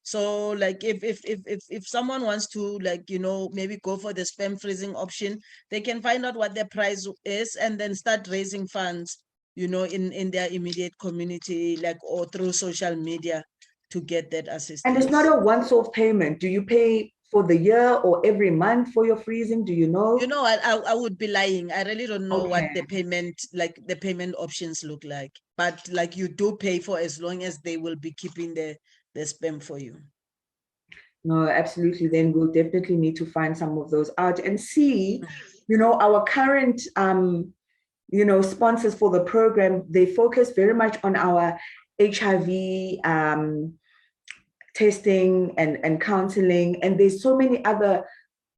So like if someone wants to, like, maybe go for the sperm freezing option, they can find out what their price is and then start raising funds, in their immediate community, like, or through social media to get that assistance. And it's not a once-off payment. Do you pay for the year or every month for your freezing? Do you know? I would be lying. I really don't know what the payment options look like. But like, you do pay for as long as they will be keeping the sperm for you. No, absolutely. Then we'll definitely need to find some of those out and see, our current sponsors for the program, they focus very much on our HIV testing and counseling. And there's so many other,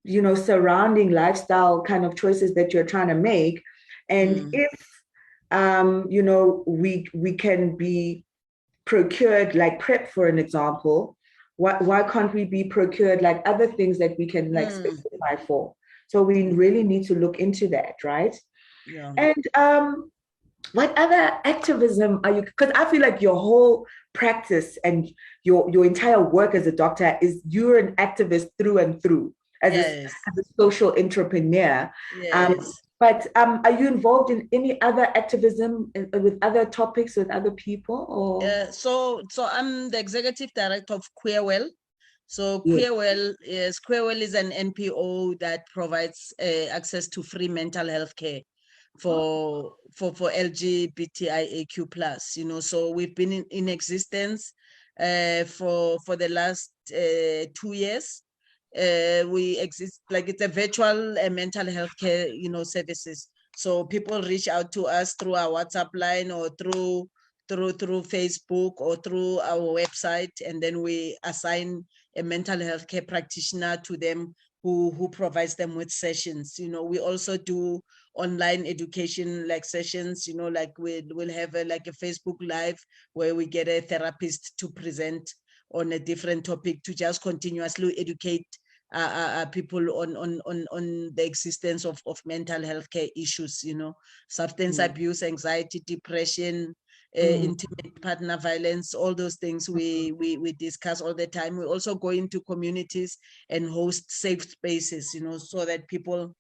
surrounding lifestyle kind of choices that you're trying to make. And if, we can be procured like PrEP, for an example, why can't we be procured like other things that we can like specify for? So we really need to look into that, right? Yeah. And what other activism are you, because I feel like your whole practice and your entire work as a doctor is you're an activist through and through as a social entrepreneur. Yes. But are you involved in any other activism with other topics with other people? Or so I'm the executive director of QueerWell. So QueerWell is an NPO that provides access to free mental health care for LGBTIAQ plus. So we've been in existence for the last 2 years. We exist like it's a virtual mental health care services. So people reach out to us through our WhatsApp line or through Facebook or through our website, and then we assign a mental health care practitioner to them who provides them with sessions. We also do online education like sessions, like we'll have a Facebook Live where we get a therapist to present on a different topic to just continuously educate people on the existence of mental health care issues, substance abuse, anxiety, depression, intimate partner violence, all those things we discuss all the time. We also go into communities and host safe spaces, so that people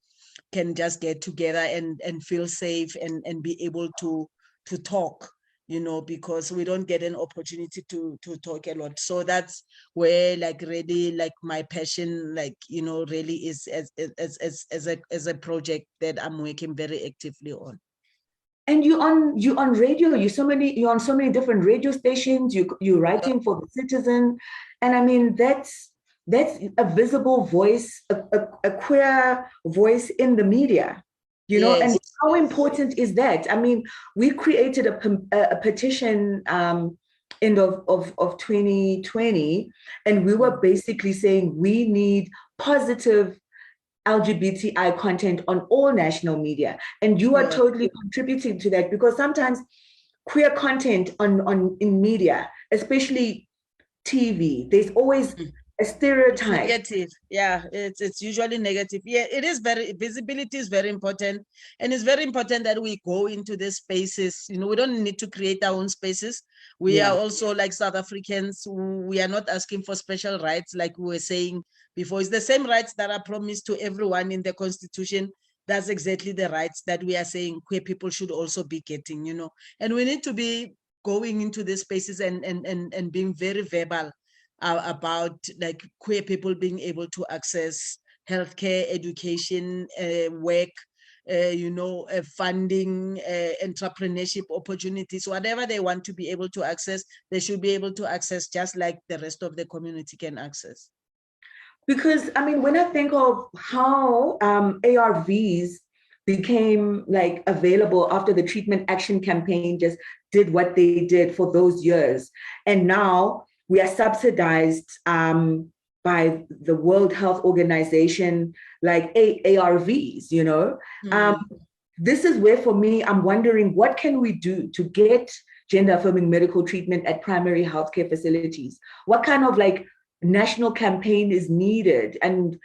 can just get together and feel safe and be able to talk, because we don't get an opportunity to talk a lot. So that's where really my passion, really is as a project that I'm working very actively on. And you on radio, you're on so many different radio stations, you're writing for The Citizen. And I mean, that's a visible voice, a queer voice in the media, and how important is that? I mean, we created a petition end of 2020, and we were basically saying we need positive LGBTI content on all national media. And you are totally contributing to that, because sometimes queer content in media, especially TV, there's always a stereotype. It's negative. Yeah, it's usually negative. Yeah, it is visibility is very important. And it's very important that we go into these spaces. We don't need to create our own spaces. We are also, like South Africans, we are not asking for special rights like we were saying before. It's the same rights that are promised to everyone in the Constitution. That's exactly the rights that we are saying queer people should also be getting, And we need to be going into these spaces and being very verbal about like queer people being able to access healthcare, education, work, funding, entrepreneurship opportunities, whatever they want to be able to access, they should be able to access just like the rest of the community can access. Because I mean, when I think of how ARVs became like available after the Treatment Action Campaign just did what they did for those years, and now we are subsidized by by the World Health Organization, like ARVs, you know. This is where, for me, I'm wondering, what can we do to get gender affirming medical treatment at primary healthcare facilities? What kind of like national campaign is needed? And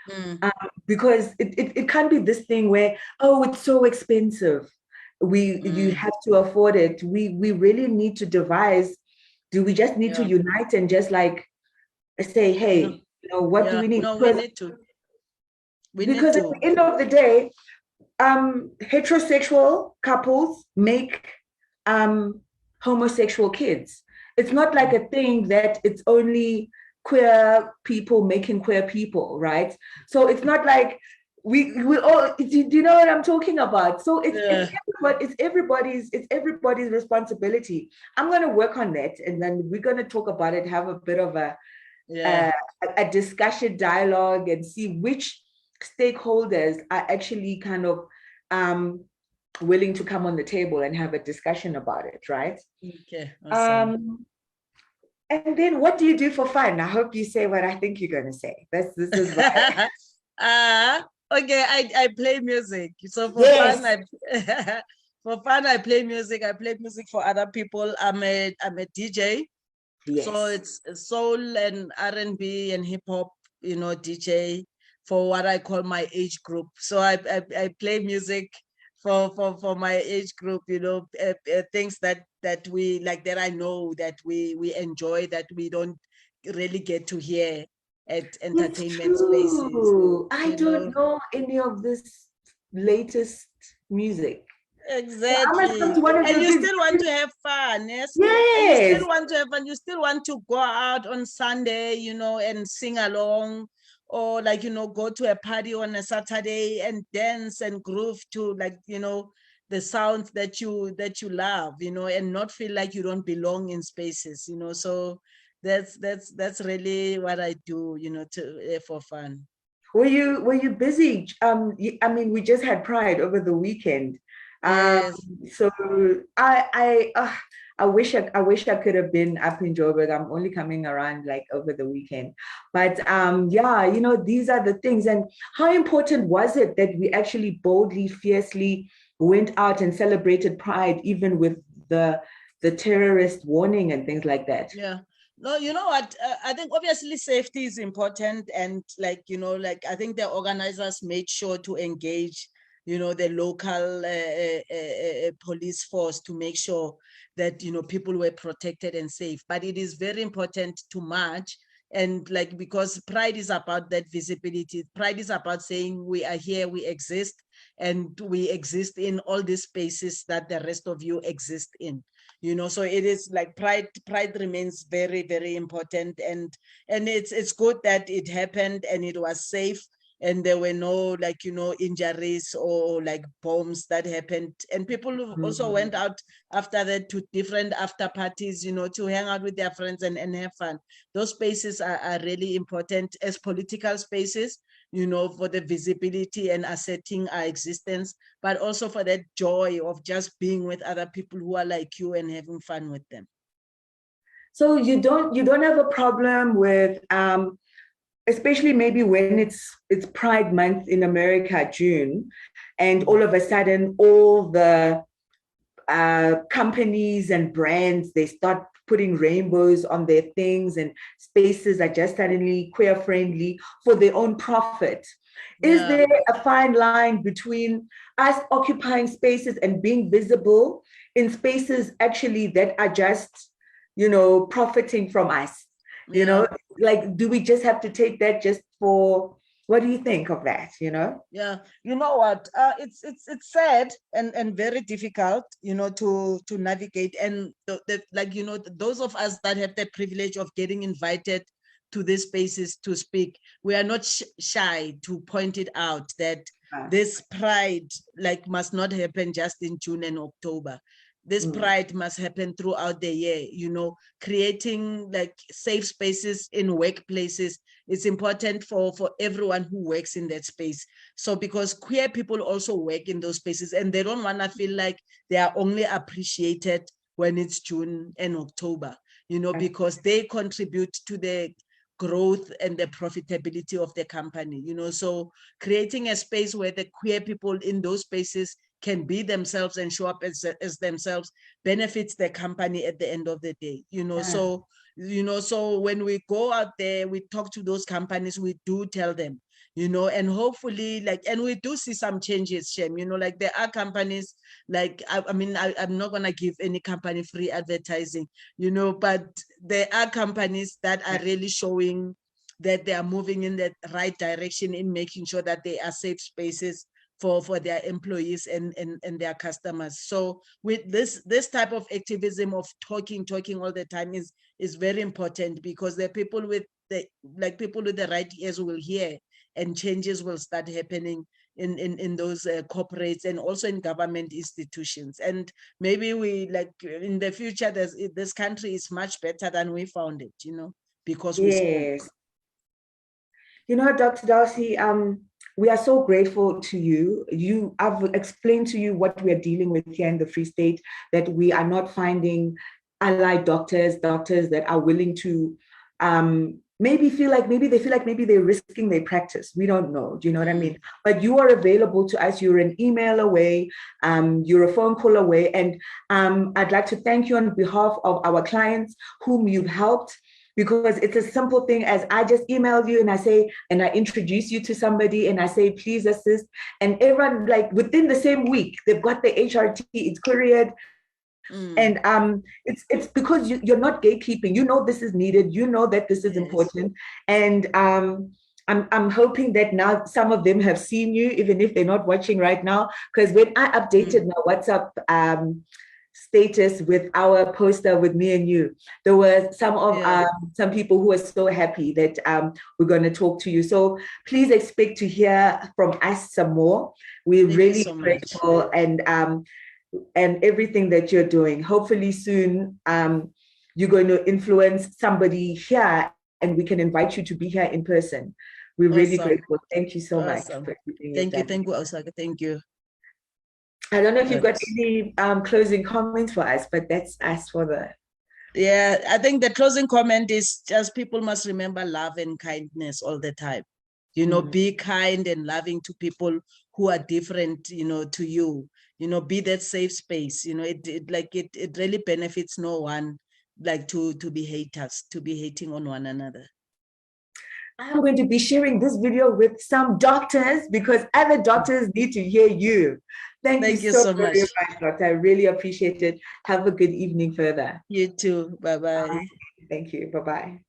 because it can't be this thing where, oh, it's so expensive, you have to afford it. We really need to devise. Do we just need to unite and just like say, hey, you know, what do we need? No, we need to. Because at the end of the day, heterosexual couples make homosexual kids. It's not like a thing that it's only queer people making queer people, right? So it's not like we all, do you know what I'm talking about? So it's everybody's responsibility. I'm going to work on that, and then we're going to talk about it, have a bit of a discussion dialogue, and see which stakeholders are actually kind of willing to come on the table and have a discussion about it, right? Okay. Awesome. And then what do you do for fun? I hope you say what I think you're going to say. This is right. Okay, I play music. So for fun, for fun, I play music. I play music for other people. I'm a DJ. Yes. So it's soul and R&B and hip hop, you know, DJ for what I call my age group. So I play music for my age group, you know, things that we like, that I know that we enjoy, that we don't really get to hear at entertainment spaces. I don't know any of this latest music. Exactly. And you still want to have fun, yes? Yes. And you still want to have fun. You still want to go out on Sunday, you know, and sing along, or like, you know, go to a party on a Saturday and dance and groove to, like, you know, the sounds that you love, you know, and not feel like you don't belong in spaces, you know. So that's really what I do, you know, for fun. Were you busy? I mean, we just had Pride over the weekend. Yes. So I wish I could have been up in Joburg. I'm only coming around like over the weekend. But yeah, you know, these are the things. And how important was it that we actually boldly, fiercely went out and celebrated Pride, even with the terrorist warning and things like that? Yeah. No, you know what? I think obviously safety is important, and like, you know, like I think the organizers made sure to engage, you know, the local police force to make sure that, you know, people were protected and safe. But it is very important to march, and like, because Pride is about that visibility. Pride is about saying we are here, we exist, and we exist in all these spaces that the rest of you exist in. You know, so it is like pride remains very, very important, and it's good that it happened and it was safe, and there were no, like, you know, injuries or like bombs that happened. And people also went out after that to different after parties, you know, to hang out with their friends and have fun. Those spaces are really important as political spaces, you know, for the visibility and asserting our existence, but also for that joy of just being with other people who are like you and having fun with them. So you don't have a problem with especially maybe when it's Pride Month in America, June, and all of a sudden all the companies and brands, they start putting rainbows on their things, and spaces are just suddenly queer friendly for their own profit. Is there a fine line between us occupying spaces and being visible in spaces actually that are just, you know, profiting from us? You know, like, do we just have to take that just for, what do you think of that, you know? Yeah, you know what, it's sad and very difficult, you know, to navigate. And like, you know, those of us that have the privilege of getting invited to these spaces to speak, we are not shy to point it out that this Pride like must not happen just in June and October. This Pride must happen throughout the year, you know, creating like safe spaces in workplaces. It's important for everyone who works in that space. So because queer people also work in those spaces, and they don't want to feel like they are only appreciated when it's June and October, you know, because they contribute to the growth and the profitability of the company, so creating a space where the queer people in those spaces can be themselves and show up as themselves benefits the company at the end of the day, so so when we go out there, we talk to those companies, we do tell them, and hopefully, and we do see some changes, Shem, there are companies, I'm not going to give any company free advertising, but there are companies that are really showing that they are moving in the right direction in making sure that they are safe spaces for their employees and their customers. So with this type of activism of talking all the time is very important, because the people with the right ears will hear, and changes will start happening in those corporates and also in government institutions. And maybe we in the future, this country is much better than we found it, because we spoke. Dr. Dulcy, we are so grateful to you. I've explained to you what we are dealing with here in the Free State, that we are not finding allied doctors that are willing to maybe they feel like maybe they're risking their practice. We don't know. Do you know what I mean? But you are available to us. You're an email away. You're a phone call away. And I'd like to thank you on behalf of our clients whom you've helped, because it's a simple thing as I just email you and I introduce you to somebody and I say, please assist. And everyone, within the same week, they've got the HRT, it's couriered. And it's because you're not gatekeeping. This is needed. That this is important. And I'm hoping that now some of them have seen you, even if they're not watching right now. Because when I updated my WhatsApp status with our poster with me and you, there were some people who are so happy that we're going to talk to you. So please expect to hear from us some more. We're really grateful and everything that you're doing. Hopefully soon you're going to influence somebody here and we can invite you to be here in person. We're really grateful. Thank you so much for everything. Thank you, Osaka. Thank you. I don't know if you've got any closing comments for us, but that's us for the... Yeah, I think the closing comment is just people must remember love and kindness all the time. Be kind and loving to people who are different, to you. Be that safe space. It really benefits no one, to be haters, to be hating on one another. I'm going to be sharing this video with some doctors because other doctors need to hear you. Thank you so very much, Doctor. I really appreciate it. Have a good evening further. You too. Bye-bye. Thank you. Bye-bye.